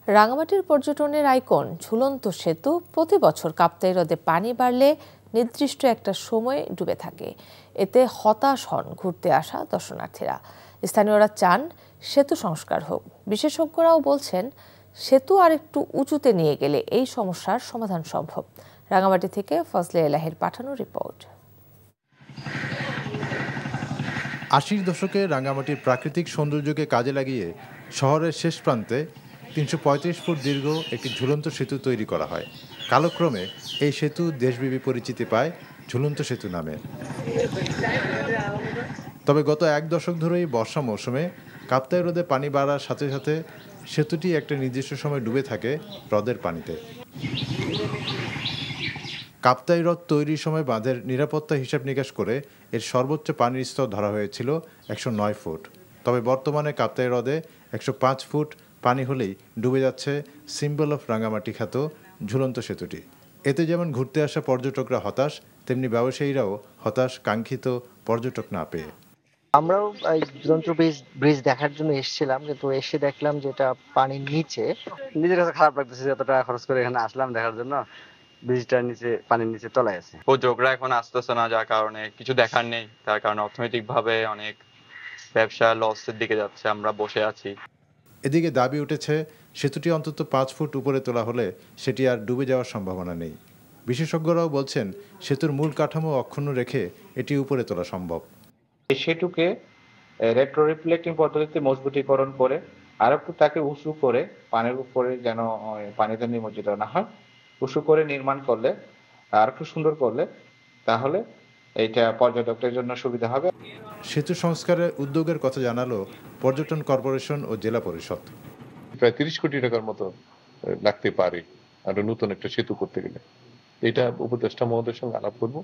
রাঙামাটির পর্যটনের আইকন ঝুলন্ত সেতু প্রতি বছর কাপ্তাই হ্রদে পানি বাড়লে নির্দিষ্ট একটা সময় ডুবে থাকে। এতে হতাশ হন ঘুরতে আসা দর্শনার্থীরা। স্থানীয়রা চান সেতু সংস্কার হোক। বিশেষজ্ঞরাও বলছেন সেতু আর একটু উঁচুতে নিয়ে গেলে এই সমস্যার সমাধান সম্ভব। রাঙামাটি থেকে ফজলে এলাহের পাঠানো রিপোর্ট। ৮০ দশকে রাঙামাটির প্রাকৃতিক সৌন্দর্যকে কাজে লাগিয়ে শহরের শেষ প্রান্তে ৩৩৫ ফুট দীর্ঘ একটি ঝুলন্ত সেতু তৈরি করা হয়। কালক্রমে এই সেতু দেশব্যাপী পরিচিতি পায় ঝুলন্ত সেতু নামে। তবে গত এক দশক ধরেই বর্ষা মৌসুমে কাপ্তাই হ্রদে পানি বাড়ার সাথে সাথে সেতুটি একটা নির্দিষ্ট সময় ডুবে থাকে হ্রদের পানিতে। কাপ্তাই হ্রদ তৈরির সময় বাঁধের নিরাপত্তা হিসাব নিকাশ করে এর সর্বোচ্চ পানির স্তর ধরা হয়েছিল ১০৯ ফুট। তবে বর্তমানে কাপ্তাই হ্রদে ১০৫ ফুট পানি হলেই ডুবে যাচ্ছে সিম্বল অফ রাঙামাটি খ্যাত ঝুলন্ত সেতুটি। এতে যেমন ঘুরতে আসা পর্যটকরা হতাশ, তেমনি ব্যবসায়ীরাও হতাশ কাঙ্ক্ষিত পর্যটক না পেয়ে। আমরাও ঝুলন্ত ব্রিজ দেখার জন্য এসেছিলাম, কিন্তু এসে দেখলাম যে এটা পানির নিচে। নিজের কাছে খারাপ লাগতেছে, যত টাকা খরচ করে এখানে আসলাম দেখার জন্য, ব্রিজটার নিচে পানির নিচে তলায় আছে। পর্যটকরা এখন আসতেছে না, যার কারণে কিছু দেখার নেই। তার কারণে অর্থনৈতিকভাবে অনেক ব্যবসা লসের দিকে যাচ্ছে, আমরা বসে আছি। এদিকে দাবি উঠেছে সেতুটি অন্তত ৫ ফুট উপরে তোলা হলে সেটি আর ডুবে যাওয়ার সম্ভাবনা নেই। বিশেষজ্ঞরাও বলছেন সেতুর মূল কাঠামো অক্ষুণ্ণ রেখে এটি উপরে তোলা সম্ভব। এই সেতুকে রেট্রো রিফ্লেক্টিং পদ্ধতিতে মজবুতীকরণ করে আর একটু তাকে উঁচু করে পানির উপরে যেন পানিতে নিমজ্জিত না হয়, উঁচু করে নির্মাণ করলে আর একটু সুন্দর করলে তাহলে এইটা পর্যটকদের জন্য সুবিধা হবে। সেতু সংস্কারের উদ্যোগের কথা জানালো পর্যটন কর্পোরেশন ও জেলা পরিষদ। প্রায় ৩০ কোটি টাকার মতো লাগতে পারে আর নতুন একটা সেতু করতে গেলে। এটা উপদেষ্টা মহোদয়ের সঙ্গে আলাপ করবো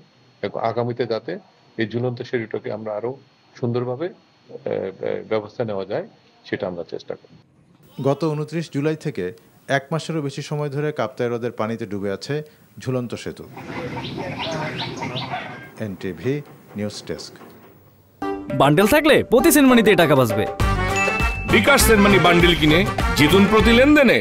আগামীতে, যাতে এই ঝুলন্ত সেতুটাকে আমরা আরো সুন্দরভাবে ব্যবস্থা নেওয়া যায়, সেটা আমরা চেষ্টা করব। গত ২৯ জুলাই থেকে এক মাসেরও বেশি সময় ধরে কাপ্তাই হ্রদের পানিতে ডুবে আছে ঝুলন্ত সেতু। NTV news desk. বান্ডেল থাকলে প্রতি সেনমানিতে টাকা বাঁচবে। বিকাশ সেনমানি বান্ডেল কিনে জিতুন প্রতি লেনদেনে।